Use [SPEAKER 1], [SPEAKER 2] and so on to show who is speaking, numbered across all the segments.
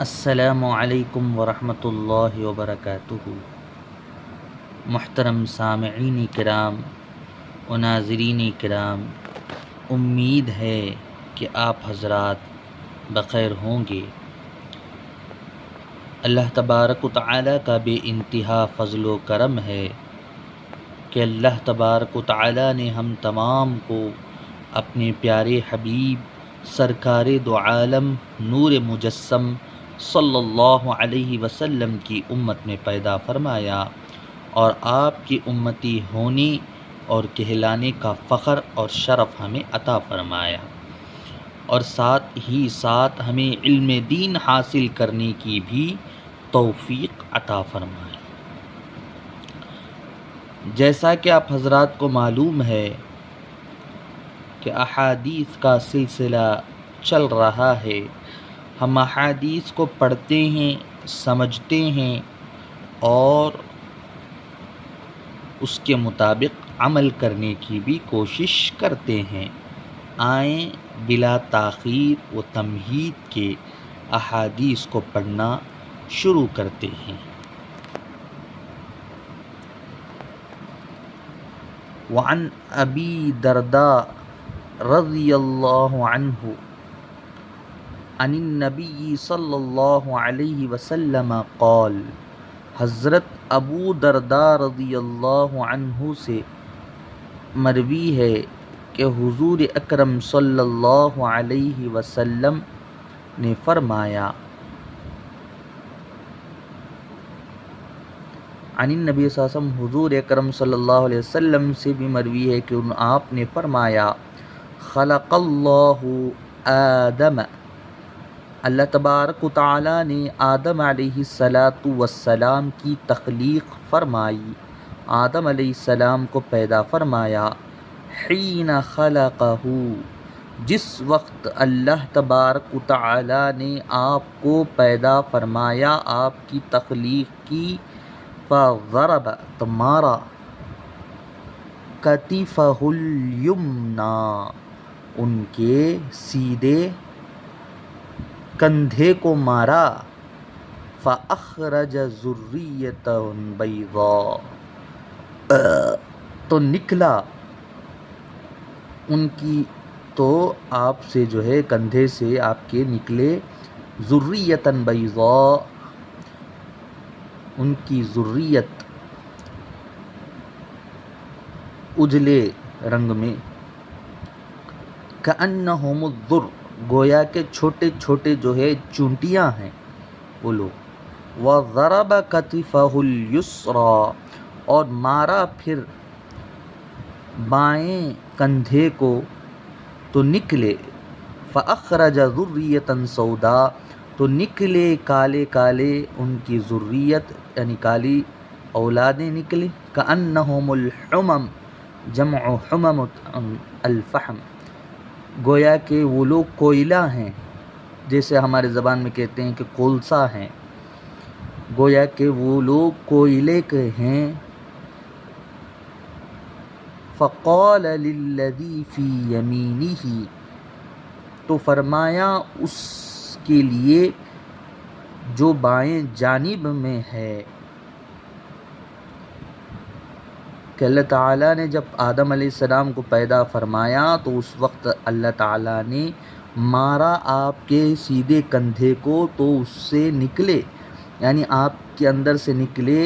[SPEAKER 1] السلام علیکم ورحمۃ اللہ وبرکاتہ۔ محترم سامعین کرام و ناظرین کرام، امید ہے کہ آپ حضرات بخیر ہوں گے۔ اللہ تبارک و تعالیٰ کا بے انتہا فضل و کرم ہے کہ اللہ تبارک و تعالیٰ نے ہم تمام کو اپنے پیارے حبیب سرکار دو عالم نور مجسم صلی اللہ علیہ وسلم کی امت میں پیدا فرمایا اور آپ کی امتی ہونے اور کہلانے کا فخر اور شرف ہمیں عطا فرمایا، اور ساتھ ہی ساتھ ہمیں علم دین حاصل کرنے کی بھی توفیق عطا فرمائی۔ جیسا کہ آپ حضرات کو معلوم ہے کہ احادیث کا سلسلہ چل رہا ہے، ہم احادیث کو پڑھتے ہیں، سمجھتے ہیں اور اس کے مطابق عمل کرنے کی بھی کوشش کرتے ہیں۔ آئیں بلا تاخیر و تمہید کے احادیث کو پڑھنا شروع کرتے ہیں۔ وعن ابی درداء رضی اللہ عنہ عن النبی صلی اللہ علیہ وسلم قال، حضرت ابو درداء رضی اللہ عنہ سے مروی ہے کہ حضور اکرم صلی اللہ علیہ وسلم نے فرمایا، عن النبی صلی اللہ علیہ وسلم، حضور اکرم صلی اللہ علیہ وسلم سے بھی مروی ہے کہ آپ نے فرمایا، خلق اللہ آدم، اللہ تبارک و تعالیٰ نے آدم علیہ السلام کی تخلیق فرمائی، آدم علیہ السلام کو پیدا فرمایا، حین خلقہ، جس وقت اللہ تبارک و تعالیٰ نے آپ کو پیدا فرمایا، آپ کی تخلیق کی، فضرب، تو مارا، کتفہ الیمنی، ان کے سیدھے کندھے کو مارا، فاخرج ذریۃ بیضاء، تو نکلا ان کی، تو آپ سے جو ہے کندھے سے آپ کے نکلے ذریۃ بیضاء، ان کی ذریت اجلے رنگ میں، کأنہم الذر، گویا کہ چھوٹے چھوٹے جو ہے چونٹیاں ہیں وہ لوگ، وضرب کتفہ الیسریٰ، اور مارا پھر بائیں کندھے کو، تو نکلے، فاخرج ذریۃ سوداء، تو نکلے کالے کالے ان کی ذریت، یعنی کالی اولادیں نکلے، کأنہم الحمم، جمع حمم الفحم، گویا کہ وہ لوگ کوئلہ ہیں، جیسے ہمارے زبان میں کہتے ہیں کہ کولسا ہیں، گویا کہ وہ لوگ کوئلے کے ہیں۔ فقال للذی فی یمینہ، تو فرمایا اس کے لیے جو بائیں جانب میں ہے، کہ اللہ تعالیٰ نے جب آدم علیہ السلام کو پیدا فرمایا تو اس وقت اللہ تعالیٰ نے مارا آپ کے سیدھے کندھے کو، تو اس سے نکلے، یعنی آپ کے اندر سے نکلے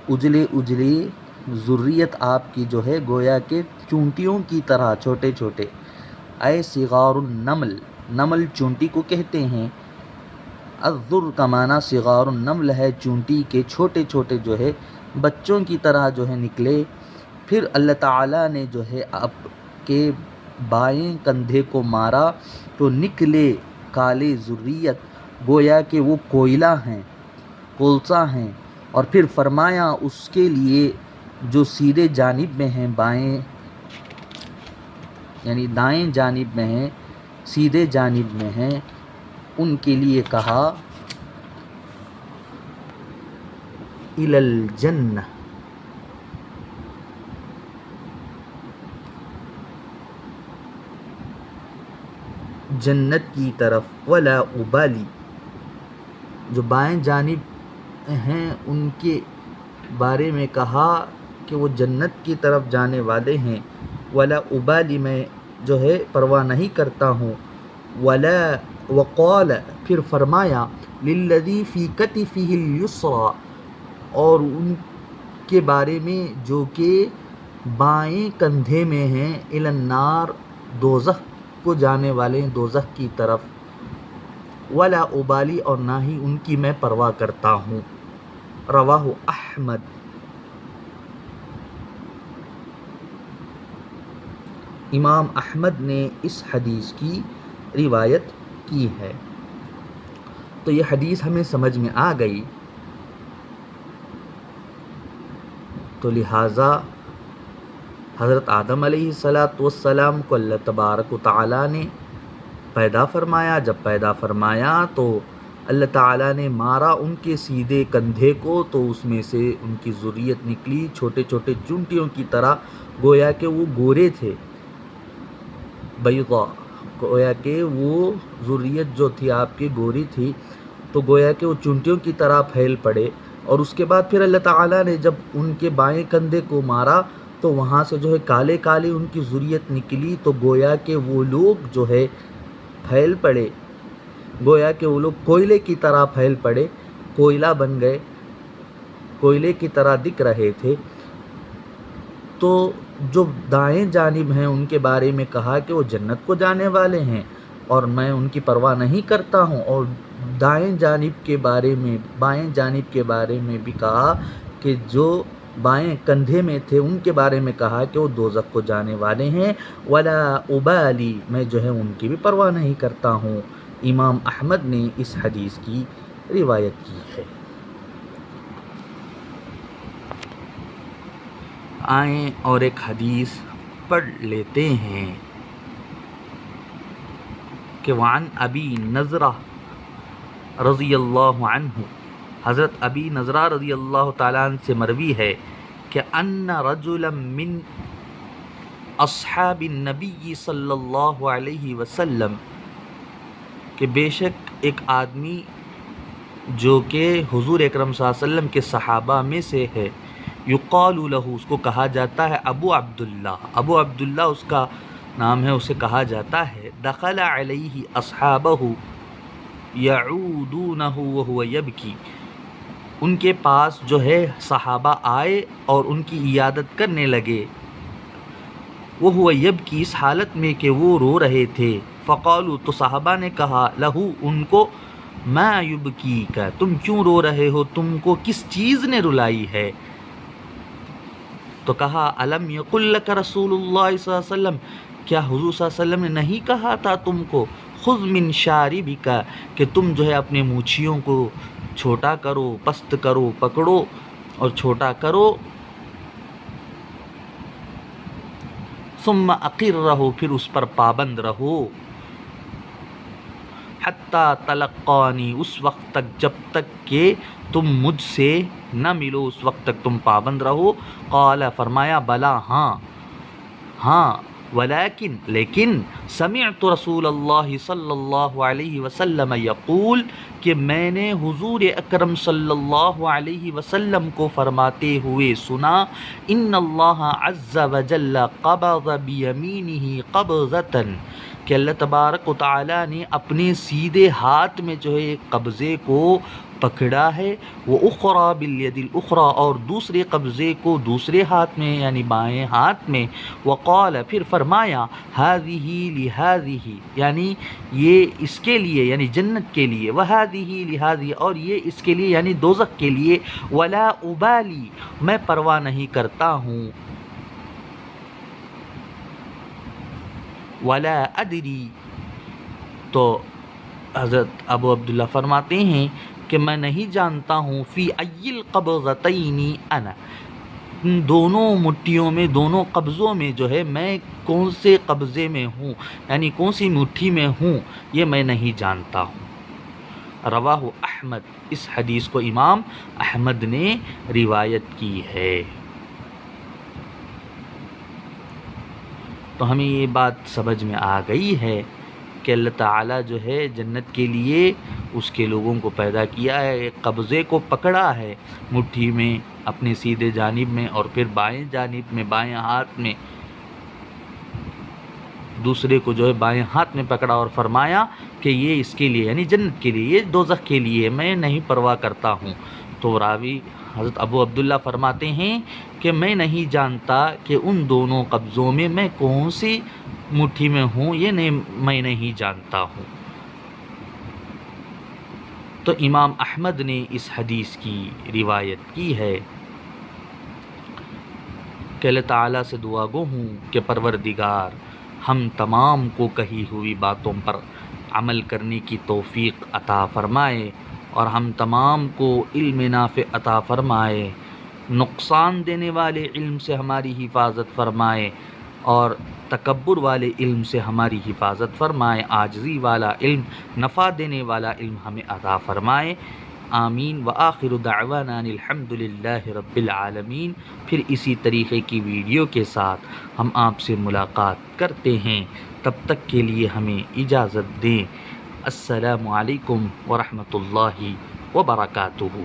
[SPEAKER 1] اجلے اجلے ذریت آپ کی جو ہے گویا کہ چونٹیوں کی طرح چھوٹے چھوٹے، اے صغار النمل، نمل چونٹی کو کہتے ہیں، الذر کا معنی صغار النمل ہے، چونٹی کے چھوٹے چھوٹے جو ہے بچوں کی طرح جو ہے نکلے۔ پھر اللہ تعالیٰ نے جو ہے آپ کے بائیں کندھے کو مارا تو نکلے کالے ذریت، گویا کہ وہ کوئلہ ہیں، کولسا ہیں، اور پھر فرمایا اس کے لیے جو سیدھے جانب میں ہیں، بائیں یعنی دائیں جانب میں ہیں، سیدھے جانب میں ہیں، ان کے لیے کہا الی الجنہ، جنت کی طرف، ولا ابالی، جو بائیں جانب ہیں ان کے بارے میں کہا کہ وہ جنت کی طرف جانے والے ہیں. ولا ابالی، میں جو ہے پرواہ نہیں کرتا ہوں. ولا وقال، پھر فرمایا للذی فی کتفہ الیسریٰ، اور ان کے بارے میں جو کہ بائیں کندھے میں ہیں، الی النار، دوزخ کو جانے والے ہیں، دوزخ کی طرف. ولا ابالی، اور نہ ہی ان کی میں پرواہ کرتا ہوں. رواہ احمد. امام احمد نے اس حدیث کی روایت کی ہے. تو یہ حدیث ہمیں سمجھ میں آ گئی. تو لہٰذا حضرت آدم علیہ السلام کو اللہ تبارک و تعالیٰ نے پیدا فرمایا. جب پیدا فرمایا تو اللہ تعالیٰ نے مارا ان کے سیدھے کندھے کو، تو اس میں سے ان کی ذریت نکلی چھوٹے چھوٹے چونٹیوں کی طرح، گویا کہ وہ گورے تھے، بیضا، گویا کہ وہ ذریت جو تھی آپ کی گوری تھی، تو گویا کہ وہ چونٹیوں کی طرح پھیل پڑے. اور اس کے بعد پھر اللہ تعالیٰ نے جب ان کے بائیں کندھے کو مارا تو وہاں سے جو ہے کالے کالے ان کی ذریت نکلی. تو گویا کہ وہ لوگ جو ہے پھیل پڑے، گویا کہ وہ لوگ کوئلے کی طرح پھیل پڑے، کوئلہ بن گئے، کوئلے کی طرح دکھ رہے تھے. تو جو دائیں جانب ہیں ان کے بارے میں کہا کہ وہ جنت کو جانے والے ہیں اور میں ان کی پرواہ نہیں کرتا ہوں. اور دائیں جانب کے بارے میں، بائیں جانب کے بارے میں بھی کہا کہ جو بائیں کندھے میں تھے ان کے بارے میں کہا کہ وہ دوزخ کو جانے والے ہیں. ولا ابالی، میں جو ہے ان کی بھی پرواہ نہیں کرتا ہوں. امام احمد نے اس حدیث کی روایت کی ہے. آئیں اور ایک حدیث پڑھ لیتے ہیں کہ وعن ابی نضرہ رضی اللہ عنہ، حضرت ابی نضرہ رضی اللہ تعالیٰ عنہ سے مروی ہے کہ ان رجلا من اصحاب النبی صلی اللہ علیہ وسلم، کہ بے شک ایک آدمی جو کہ حضور اکرم صلی اللہ علیہ وسلم کے صحابہ میں سے ہے، یقال لہ، اس کو کہا جاتا ہے ابو عبداللہ، ابو عبداللہ اس کا نام ہے، اسے کہا جاتا ہے. دخل علیہ اصحابہ یعودونہ وہو یبکی، ان کے پاس جو ہے صحابہ آئے اور ان کی عیادت کرنے لگے. وہو یبکی، اس حالت میں کہ وہ رو رہے تھے. فقالوا، تو صحابہ نے کہا لہو ان کو، ما یبکیک، تم کیوں رو رہے ہو، تم کو کس چیز نے رلائی ہے؟ تو کہا الم یقل لک رسول اللہ صلی اللہ علیہ وسلم، کیا حضور صلی اللہ علیہ وسلم نے نہیں کہا تھا تم کو، خذ من شاربک، کہ تم جو ہے اپنے مونچھیوں کو چھوٹا کرو، پست کرو، پکڑو اور چھوٹا کرو. ثم اقر رہو، پھر اس پر پابند رہو. حتی تلقانی، اس وقت تک جب تک کہ تم مجھ سے نہ ملو، اس وقت تک تم پابند رہو. قال، فرمایا بلا، ہاں ہاں. ولیکن، لیکن سمعت رسول اللہ صلی اللہ علیہ وسلم یقول، کہ میں نے حضور اکرم صلی اللہ علیہ وسلم کو فرماتے ہوئے سنا، ان اللہ عز وجل قبض بیمینہ قبضۃ، کہ اللہ تبارک و تعالیٰ نے اپنے سیدھے ہاتھ میں جو ہے ایک قبضے کو پکڑا ہے. وہ اخری بالید الاخری، اور دوسرے قبضے کو دوسرے ہاتھ میں یعنی بائیں ہاتھ میں. وقال، پھر فرمایا ہذہ لہذہ، یعنی یہ اس کے لیے یعنی جنت کے لیے، وہذہ لہذہ، اور یہ اس کے لیے یعنی دوزخ کے لیے. ولا ابالی، میں پرواہ نہیں کرتا ہوں. ولا ادری، تو حضرت ابو عبداللہ فرماتے ہیں کہ میں نہیں جانتا ہوں، فی ای القبضتین انا، دونوں مٹھیوں میں، دونوں قبضوں میں جو ہے میں کون سے قبضے میں ہوں، یعنی کون سی مٹھی میں ہوں، یہ میں نہیں جانتا ہوں. رواہ احمد، اس حدیث کو امام احمد نے روایت کی ہے. تو ہمیں یہ بات سمجھ میں آ گئی ہے کہ اللہ تعالیٰ جو ہے جنت کے لیے اس کے لوگوں کو پیدا کیا ہے، ایک قبضے کو پکڑا ہے مٹھی میں اپنے سیدھے جانب میں، اور پھر بائیں جانب میں بائیں ہاتھ میں دوسرے کو جو ہے بائیں ہاتھ میں پکڑا اور فرمایا کہ یہ اس کے لیے یعنی جنت کے لیے، یہ دوزخ کے لیے، میں نہیں پرواہ کرتا ہوں۔ تو راوی حضرت ابو عبداللہ فرماتے ہیں کہ میں نہیں جانتا کہ ان دونوں قبضوں میں میں کون سی مٹھی میں ہوں، یہ میں نہیں جانتا ہوں۔ تو امام احمد نے اس حدیث کی روایت کی ہے کہ اللہ تعالیٰ سے دعا گو ہوں کہ پروردگار ہم تمام کو کہی ہوئی باتوں پر عمل کرنے کی توفیق عطا فرمائے، اور ہم تمام کو علم نافع عطا فرمائے، نقصان دینے والے علم سے ہماری حفاظت فرمائے، اور تکبر والے علم سے ہماری حفاظت فرمائے، عاجزی والا علم، نفع دینے والا علم ہمیں عطا فرمائے، آمین۔ وآخر دعوانا الحمد للہ رب العالمین۔ پھر اسی طریقے کی ویڈیو کے ساتھ ہم آپ سے ملاقات کرتے ہیں، تب تک کے لیے ہمیں اجازت دیں۔ السلام علیکم ورحمۃ اللہ وبرکاتہ۔